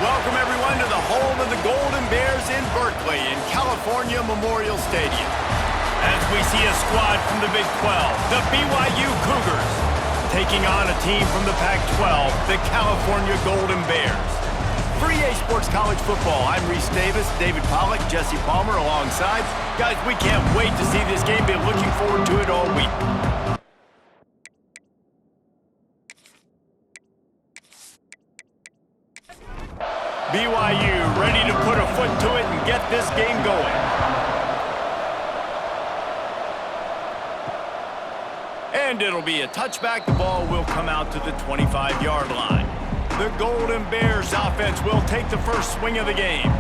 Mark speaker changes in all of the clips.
Speaker 1: Welcome, everyone, to the home of the Golden Bears in Berkeley in California Memorial Stadium. As we see a squad from the Big 12, the BYU Cougars, taking on a team from the Pac-12, the California Golden Bears. For EA Sports College Football, I'm Reese Davis, David Pollack, Jesse Palmer alongside. Guys, we can't wait to see this game. Been looking forward to it all week. BYU ready to put a foot to it and get this game going. And it'll be a touchback. The ball will come out to the 25-yard line. The Golden Bears offense will take the first swing of the game.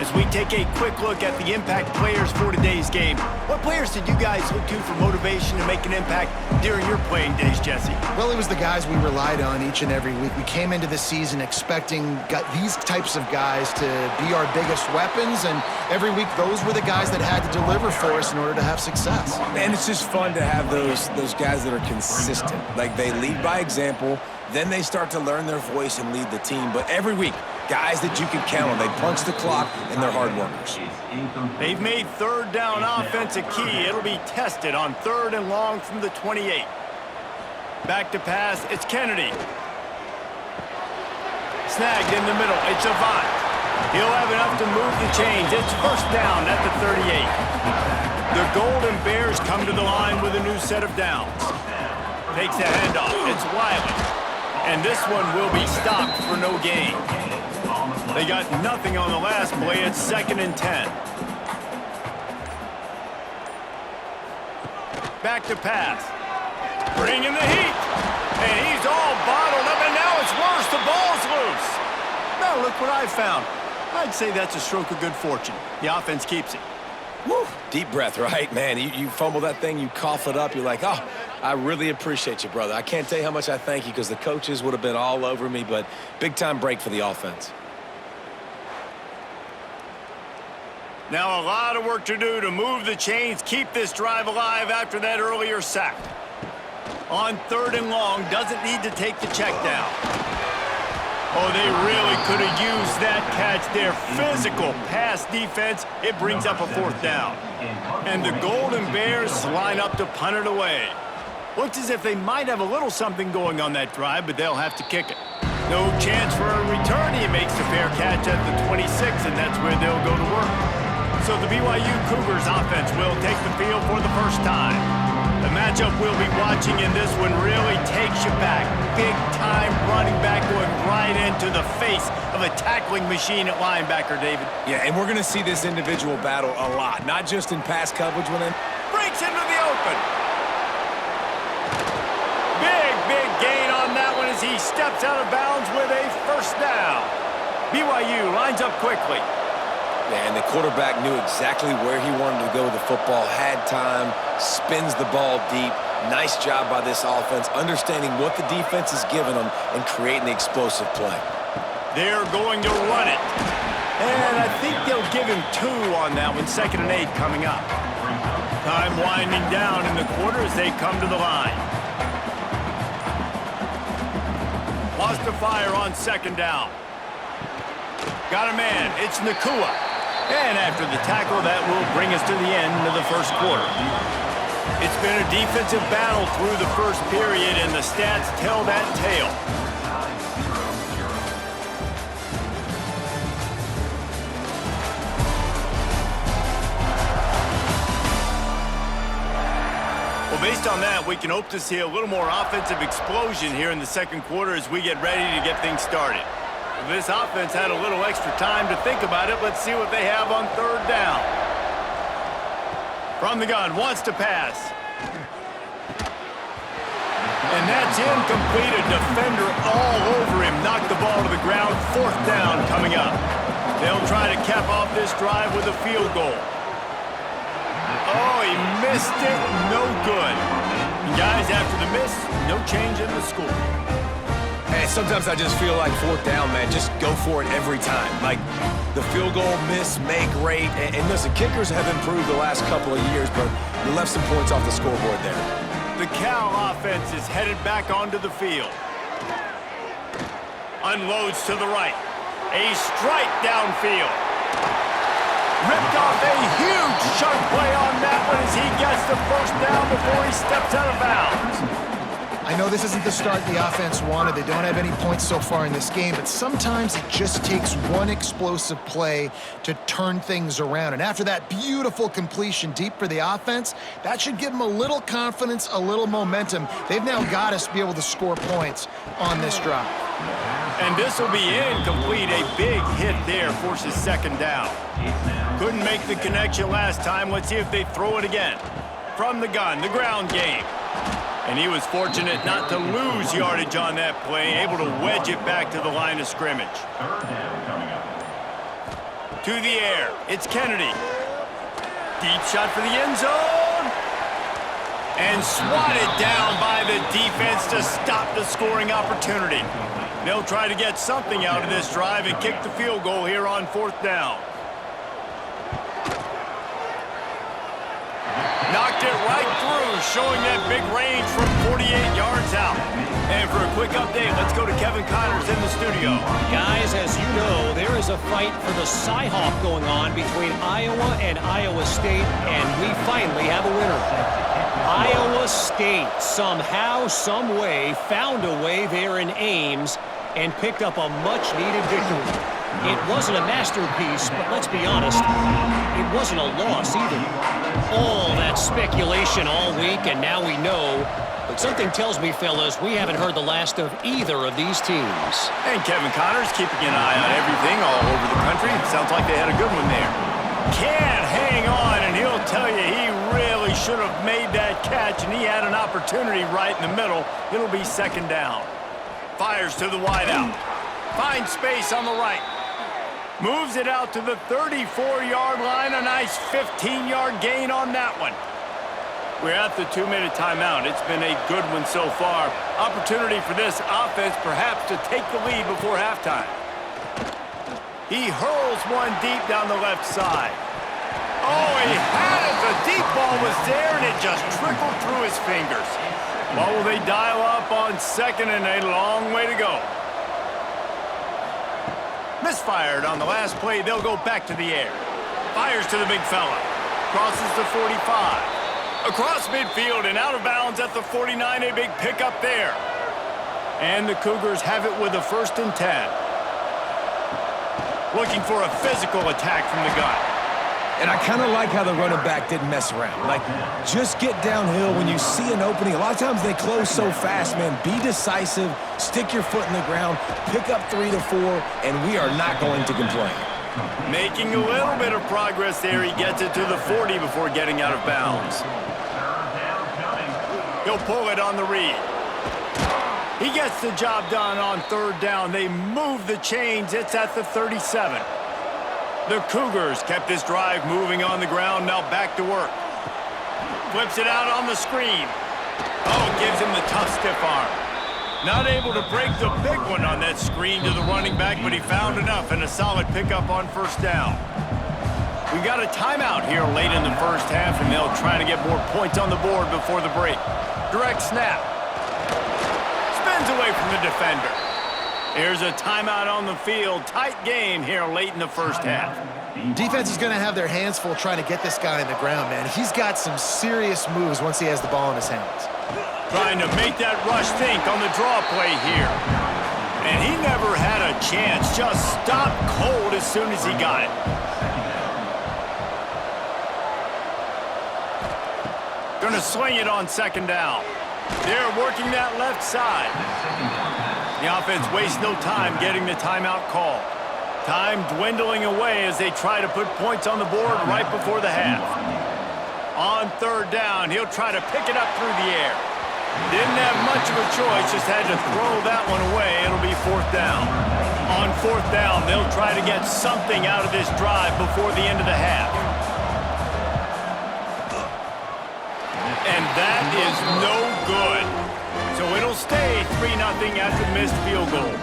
Speaker 1: As we take a quick look at the impact players for today's game, what players did you guys look to for motivation to make an impact during your playing days, Jesse?
Speaker 2: Well, it was the guys we relied on each and every week. We came into the season expecting these types of guys to be our biggest weapons, and every week those were the guys that had to deliver for us in order to have success.
Speaker 3: And it's just fun to have those guys that are consistent. Like, they lead by example, then they start to learn their voice and lead the team. But every week, guys that you can count on. They punch the clock, and they're hard workers.
Speaker 1: They've made third down offense a key. It'll be tested on 3rd and long from the 28. Back to pass, it's Kennedy. Snagged in the middle, it's Avant. He'll have enough to move the chains. It's first down at the 38. The Golden Bears come to the line with a new set of downs. Takes the handoff, it's Wiley. And this one will be stopped for no gain. They got nothing on the last play. It's 2nd and 10. Back to pass. Bringing the heat. And he's all bottled up, and now it's worse. The ball's loose. Now look what I found. I'd say that's a stroke of good fortune. The offense keeps it.
Speaker 3: Woo! Deep breath, right? Man, you fumble that thing, you cough it up, you're like, oh, I really appreciate you, brother. I can't tell you how much I thank you, because the coaches would have been all over me, but big-time break for the offense.
Speaker 1: Now a lot of work to do to move the chains, keep this drive alive after that earlier sack. On 3rd and long, doesn't need to take the check down. Oh, they really could have used that catch there. Physical pass defense. It brings up a 4th down. And the Golden Bears line up to punt it away. Looks as if they might have a little something going on that drive, but they'll have to kick it. No chance for a return. He makes the fair catch at the 26, and that's where they'll go to work. So the BYU Cougars offense will take the field for the first time. The matchup we'll be watching in this one really takes you back. Big-time running back going right into the face of a tackling machine at linebacker, David.
Speaker 3: Yeah, and we're going to see this individual battle a lot, not just in pass coverage when it
Speaker 1: breaks into the open. Big gain on that one as he steps out of bounds with a first down. BYU lines up quickly.
Speaker 3: And the quarterback knew exactly where he wanted to go with the football, had time, spins the ball deep. Nice job by this offense, understanding what the defense is giving them and creating the explosive play.
Speaker 1: They're going to run it. And I think they'll give him 2 on that one. 2nd and 8 coming up. Time winding down in the quarter as they come to the line. Lost to fire on 2nd down. Got a man. It's Nakua. And after the tackle, that will bring us to the end of the first quarter. It's been a defensive battle through the first period, and the stats tell that tale. Well, based on that, we can hope to see a little more offensive explosion here in the second quarter as we get ready to get things started. This offense had a little extra time to think about it. Let's see what they have on 3rd down. From the gun, wants to pass. And that's incomplete. A defender all over him. Knocked the ball to the ground. 4th down coming up. They'll try to cap off this drive with a field goal. Oh, he missed it. No good. And guys, after the miss, no change in the score.
Speaker 3: Hey, sometimes I just feel like 4th down, man. Just go for it every time. Like, the field goal miss, make rate. And listen, kickers have improved the last couple of years, but you left some points off the scoreboard there.
Speaker 1: The Cal offense is headed back onto the field. Unloads to the right. A strike downfield. Ripped off a huge chunk play on that one as he gets the first down before he steps out of bounds.
Speaker 2: I know this isn't the start the offense wanted. They don't have any points so far in this game, but sometimes it just takes one explosive play to turn things around. And after that beautiful completion deep for the offense, that should give them a little confidence, a little momentum. They've now got us to be able to score points on this drive.
Speaker 1: And this will be incomplete. A big hit there forces second down. Couldn't make the connection last time. Let's see if they throw it again. From the gun, the ground game. And he was fortunate not to lose yardage on that play, able to wedge it back to the line of scrimmage. To the air, it's Kennedy. Deep shot for the end zone. And swatted down by the defense to stop the scoring opportunity. They'll try to get something out of this drive and kick the field goal here on fourth down. Knocked it right through, showing that big range from 48 yards out. And for a quick update, let's go to Kevin Connors in the studio.
Speaker 4: Guys, as you know, there is a fight for the Cy-Hawk going on between Iowa and Iowa State, and we finally have a winner. Iowa State somehow, some way, found a way there in Ames and picked up a much-needed victory. It wasn't a masterpiece, but let's be honest, it wasn't a loss either. All that speculation all week, and now we know. But something tells me, fellas, we haven't heard the last of either of these teams.
Speaker 1: And Kevin Connors keeping an eye on everything all over the country. Sounds like they had a good one there. Can't hang on, and he'll tell you he really should have made that catch, and he had an opportunity right in the middle. It'll be second down. Fires to the wideout. Finds space on the right. Moves it out to the 34-yard line. A nice 15-yard gain on that one. We're at the 2-minute timeout. It's been a good one so far. Opportunity for this offense perhaps to take the lead before halftime. He hurls one deep down the left side. Oh, he had it. The deep ball was there, and it just trickled through his fingers. Well, will they dial up on second and a long way to go? Misfired on the last play. They'll go back to the air. Fires to the big fella. Crosses the 45. Across midfield and out of bounds at the 49. A big pickup there. And the Cougars have it with a 1st and 10. Looking for a physical attack from the gun.
Speaker 3: And I kind of like how the running back didn't mess around. Like, just get downhill when you see an opening. A lot of times they close so fast, man. Be decisive, stick your foot in the ground, pick up 3 to 4, and we are not going to complain.
Speaker 1: Making a little bit of progress there. He gets it to the 40 before getting out of bounds. He'll pull it on the read. He gets the job done on 3rd down. They move the chains. It's at the 37. The Cougars kept this drive moving on the ground. Now back to work. Flips it out on the screen. Oh, it gives him the tough stiff arm. Not able to break the big one on that screen to the running back, but he found enough and a solid pickup on 1st down. We got a timeout here late in the 1st half, and they'll try to get more points on the board before the break. Direct snap. Spins away from the defender. Here's a timeout on the field. Tight game here late in the 1st half.
Speaker 2: Defense is going to have their hands full trying to get this guy in the ground, man. He's got some serious moves once he has the ball in his hands.
Speaker 1: Trying to make that rush think on the draw play here. And he never had a chance. Just stopped cold as soon as he got it. Gonna swing it on 2nd down. They're working that left side. The offense wastes no time getting the timeout call. Time dwindling away as they try to put points on the board right before the half. On 3rd down, he'll try to pick it up through the air. Didn't have much of a choice, just had to throw that one away. It'll be 4th down. On 4th down, they'll try to get something out of this drive before the end of the half. And that is no good. So it'll stay 3-0 after the missed field goal.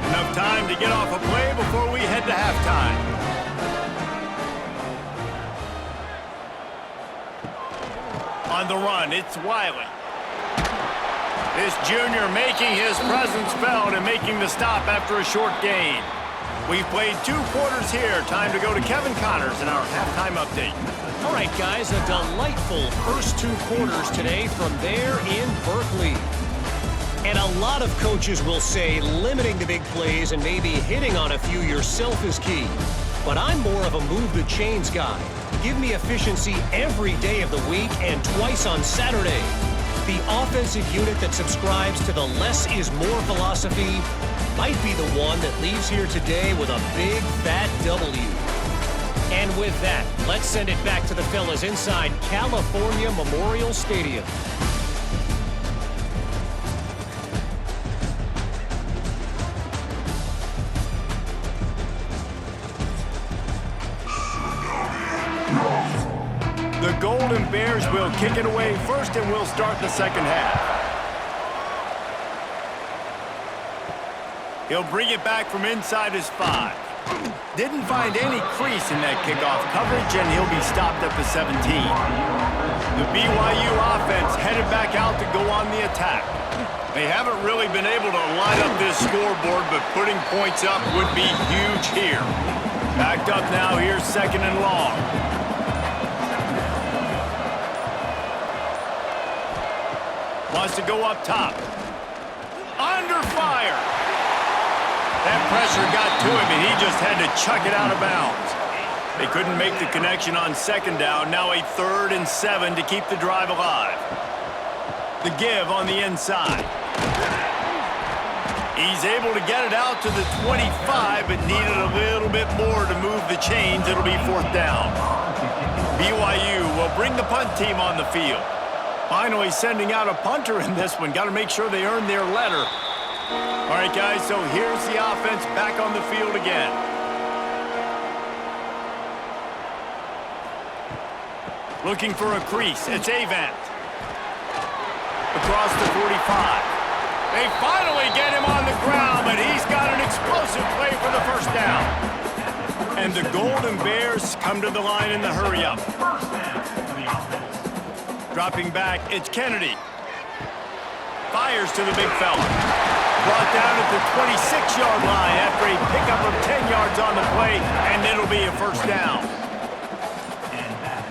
Speaker 1: Enough time to get off a play before we head to halftime. On the run, it's Wiley. This junior making his presence felt and making the stop after a short gain. We've played 2 quarters here. Time to go to Kevin Connors in our halftime update.
Speaker 4: All right, guys, a delightful first 2 quarters today from there in Berkeley. And a lot of coaches will say limiting the big plays and maybe hitting on a few yourself is key. But I'm more of a move the chains guy. Give me efficiency every day of the week and twice on Saturday. The offensive unit that subscribes to the less is more philosophy might be the one that leaves here today with a big fat W. And with that, let's send it back to the fellas inside California Memorial Stadium.
Speaker 1: The Golden Bears will kick it away first, and we'll start the second half. He'll bring it back from inside his 5. Didn't find any crease in that kickoff coverage, and he'll be stopped at the 17. The BYU offense headed back out to go on the attack. They haven't really been able to line up this scoreboard, but putting points up would be huge here. Backed up now, here's 2nd and long. Wants to go up top. Under fire. That pressure got to him, and he just had to chuck it out of bounds. They couldn't make the connection on 2nd down. Now a 3rd and 7 to keep the drive alive. The give on the inside. He's able to get it out to the 25, but needed a little bit more to move the chains. It'll be 4th down. BYU will bring the punt team on the field. Finally sending out a punter in this one. Got to make sure they earn their letter. All right, guys, so here's the offense back on the field again. Looking for a crease. It's Avant. Across the 45. They finally get him on the ground, but he's got an explosive play for the 1st down. And the Golden Bears come to the line in the hurry-up. Dropping back, it's Kennedy. Fires to the big fella. Brought down at the 26-yard line after a pickup of 10 yards on the play, and it'll be a 1st down.
Speaker 5: And that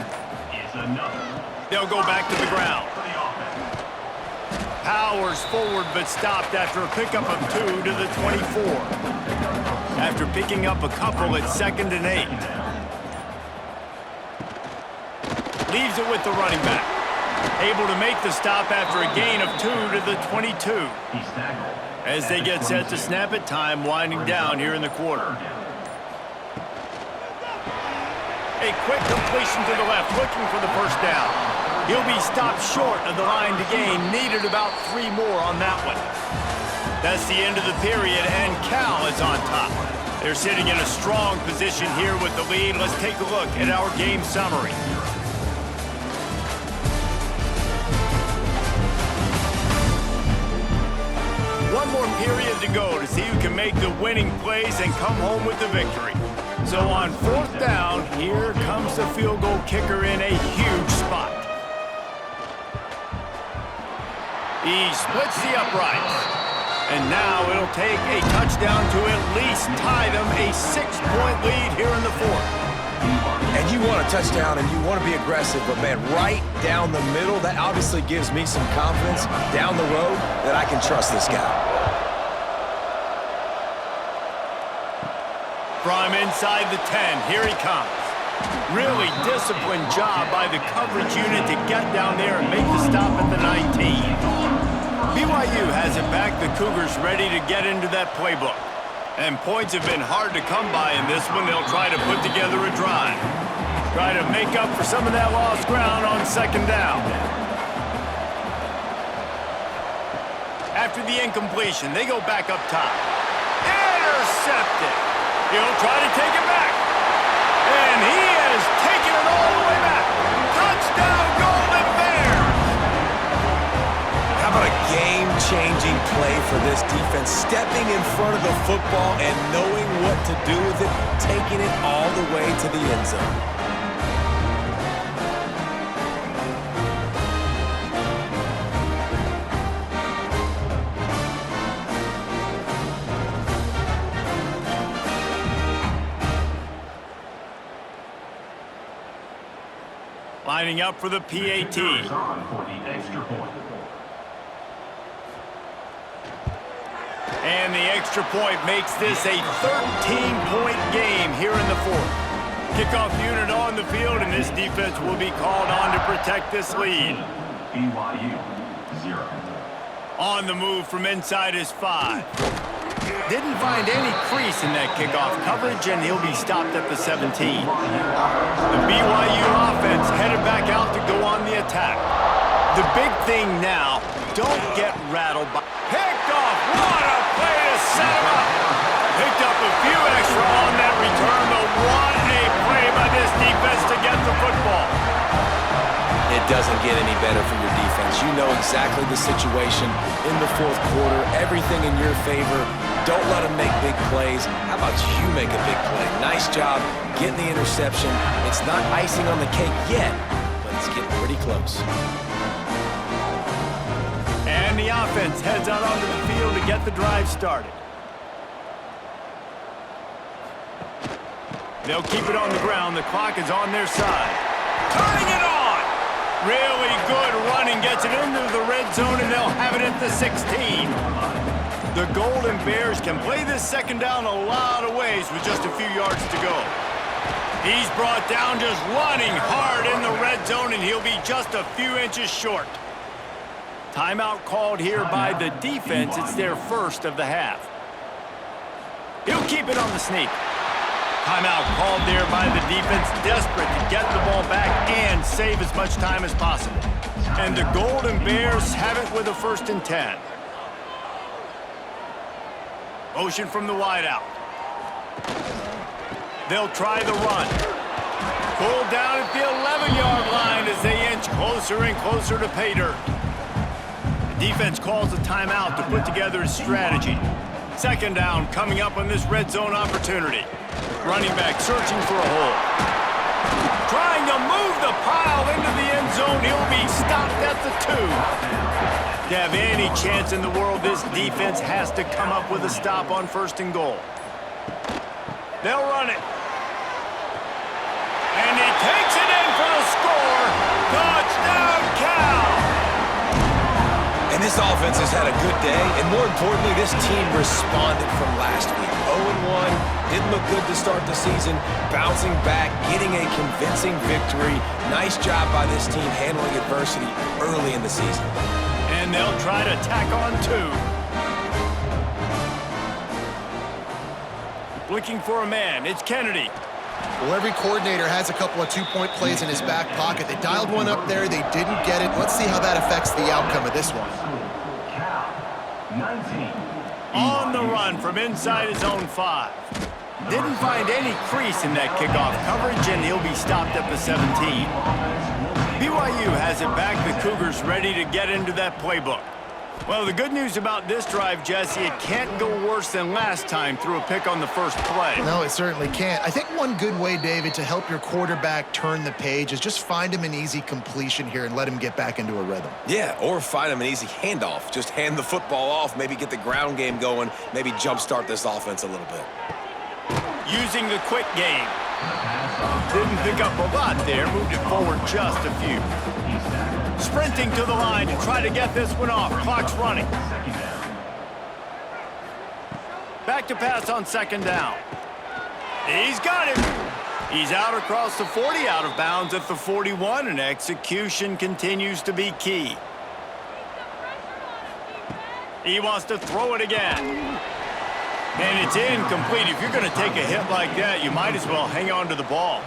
Speaker 5: is another.
Speaker 1: They'll go back to the ground. Powers forward, but stopped after a pickup of 2 to the 24. After picking up a couple at 2nd and 8. Leaves it with the running back. Able to make the stop after a gain of 2 to the 22. As they get set to snap it, time winding down here in the quarter. A quick completion to the left, looking for the 1st down. He'll be stopped short of the line to gain. Needed about 3 more on that one. That's the end of the period, and Cal is on top. They're sitting in a strong position here with the lead. Let's take a look at our game summary. One more period to go to see who can make the winning plays and come home with the victory. So on 4th down, here comes the field goal kicker in a huge spot. He splits the uprights. And now it'll take a touchdown to at least tie them a 6-point lead here in the 4th.
Speaker 3: And you want a touchdown and you want to be aggressive, but man, right down the middle, that obviously gives me some confidence down the road that I can trust this guy.
Speaker 1: From inside the 10, here he comes. Really disciplined job by the coverage unit to get down there and make the stop at the 19. BYU has it back. The Cougars ready to get into that playbook. And points have been hard to come by in this one. They'll try to put together a drive. Try to make up for some of that lost ground on 2nd down. After the incompletion, they go back up top. Intercepted. He'll try to take it back. And he has taken it all the way back. Touchdown, Golden Bears!
Speaker 3: How about a game-changing play for this defense? Stepping in front of the football and knowing what to do with it, taking it all the way to the end zone.
Speaker 1: Lining up for the PAT.
Speaker 5: On for the extra point.
Speaker 1: And the extra point makes this a 13-point game here in the fourth. Kickoff unit on the field, and this defense will be called on to protect this lead.
Speaker 5: BYU, 0.
Speaker 1: On the move from inside is 5. Didn't find any crease in that kickoff coverage, and he'll be stopped at the 17. The BYU offense headed back out to go on the attack. The big thing now, don't get rattled by... Picked off! What a play to set him up! Picked up a few extra on that return, but what a play by this defense to get the football.
Speaker 3: It doesn't get any better for your defense. You know exactly the situation in the fourth quarter, everything in your favor. Don't let them make big plays. How about you make a big play? Nice job getting the interception. It's not icing on the cake yet, but it's getting pretty close.
Speaker 1: And the offense heads out onto the field to get the drive started. They'll keep it on the ground. The clock is on their side. Turning it on! Really good running. Gets it into the red zone, and they'll have it at the 16. The Golden Bears can play this second down a lot of ways with just a few yards to go. He's brought down just running hard in the red zone, and he'll be just a few inches short. Timeout called here by the defense. It's their first of the half. He'll keep it on the sneak. Timeout called there by the defense, desperate to get the ball back and save as much time as possible. And the Golden Bears have it with a 1st and 10. Motion from the wideout. They'll try the run. Pulled down at the 11-yard line as they inch closer and closer to pay dirt. The defense calls a timeout to put together a strategy. Second down coming up on this red zone opportunity. Running back searching for a hole. Trying to move the pile into the end zone. He'll be stopped at the 2. To have any chance in the world, this defense has to come up with a stop on 1st and goal. They'll run it. And he takes it in for the score. Touchdown, Cal!
Speaker 3: And this offense has had a good day, and more importantly, this team responded from last week. 0-1, didn't look good to start the season, bouncing back, getting a convincing victory. Nice job by this team handling adversity early in the season.
Speaker 1: And they'll try to tack on 2. Looking for a man, it's Kennedy.
Speaker 2: Well, every coordinator has a couple of two-point plays in his back pocket. They dialed one up there. They didn't get it. Let's see how that affects the outcome of this one.
Speaker 1: On the run from inside his own 5. Didn't find any crease in that kickoff coverage, and he'll be stopped at the 17. BYU has it back. The Cougars ready to get into that playbook. Well, the good news about this drive, Jesse, it can't go worse than last time through a pick on the first play.
Speaker 2: No, it certainly can't. I think one good way, David, to help your quarterback turn the page is just find him an easy completion here and let him get back into a rhythm.
Speaker 3: Yeah, or find him an easy handoff. Just hand the football off, maybe get the ground game going, maybe jumpstart this offense a little bit.
Speaker 1: Using the quick game. Didn't pick up a lot there, moved it forward just a few. Sprinting to the line to try to get this one off. Clock's running. Back to pass on 2nd down. He's got it. He's out across the 40, out of bounds at the 41, and execution continues to be key. He wants to throw it again. And it's incomplete. If you're going to take a hit like that, you might as well hang on to the ball.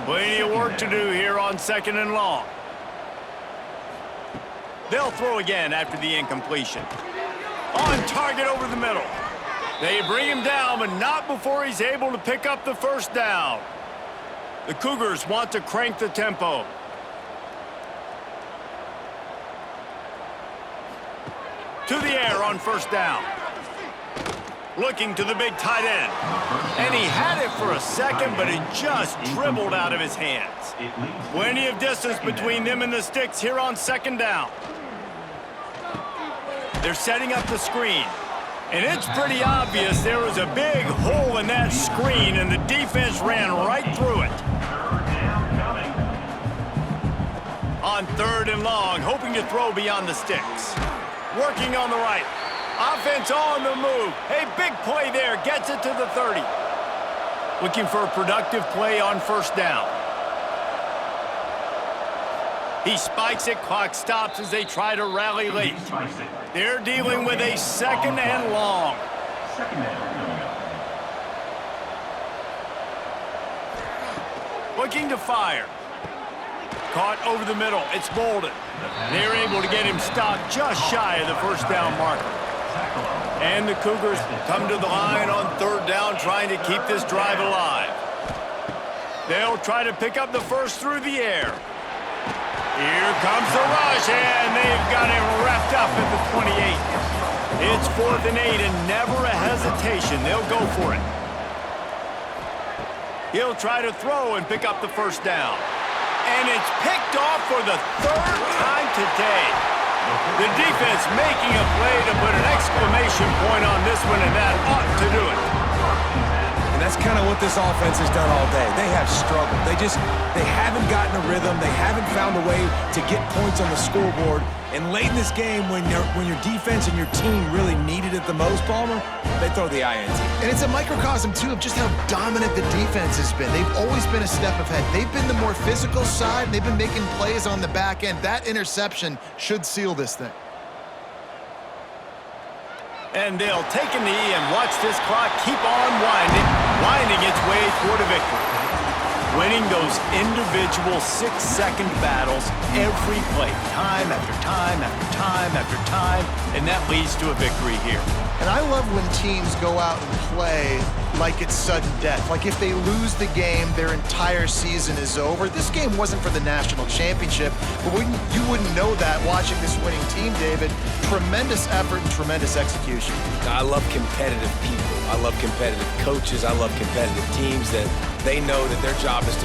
Speaker 1: Plenty of work to do here on 2nd and long. They'll throw again after the incompletion. On target over the middle. They bring him down, but not before he's able to pick up the 1st down. The Cougars want to crank the tempo. To the air on 1st down. Looking to the big tight end. And he had it for a second, but it just dribbled out of his hands. Plenty of distance between them and the sticks here on 2nd down. They're setting up the screen. And it's pretty obvious there was a big hole in that screen, and the defense ran right through it. On 3rd and long, hoping to throw beyond the sticks. Working on the right. Offense on the move. Hey, big play there. Gets it to the 30. Looking for a productive play on 1st down. He spikes it. Clock stops as they try to rally late. They're dealing with a 2nd and long.
Speaker 5: Second down coming up.
Speaker 1: Looking to fire. Caught over the middle. It's Bolden. They're able to get him stopped just shy of the 1st down marker. And the Cougars come to the line on 3rd down, trying to keep this drive alive. They'll try to pick up the first through the air. Here comes the rush, and they've got him wrapped up at the 28. It's 4th and 8, and never a hesitation. They'll go for it. He'll try to throw and pick up the 1st down. And it's picked off for the 3rd time today. The defense making a play to put an exclamation point on this one, and that ought to do it.
Speaker 3: And that's kind of what this offense has done all day. They have struggled. They haven't gotten a rhythm. They haven't found a way to get points on the scoreboard. And late in this game, when your defense and your team really needed it the most, Palmer, they throw the INT.
Speaker 2: And it's a microcosm, too, of just how dominant the defense has been. They've always been a step ahead. They've been the more physical side, and they've been making plays on the back end. That interception should seal this thing.
Speaker 1: And they'll take a knee and watch this clock keep on winding its way toward a victory. Winning those individual 6-second battles every play, time after time after time after time, and that leads to a victory here.
Speaker 2: And I love when teams go out and play like it's sudden death. Like if they lose the game, their entire season is over. This game wasn't for the national championship, but you wouldn't know that watching this winning team, David. Tremendous effort and tremendous execution.
Speaker 3: I love competitive people. I love competitive coaches. I love competitive teams that they know that their job is to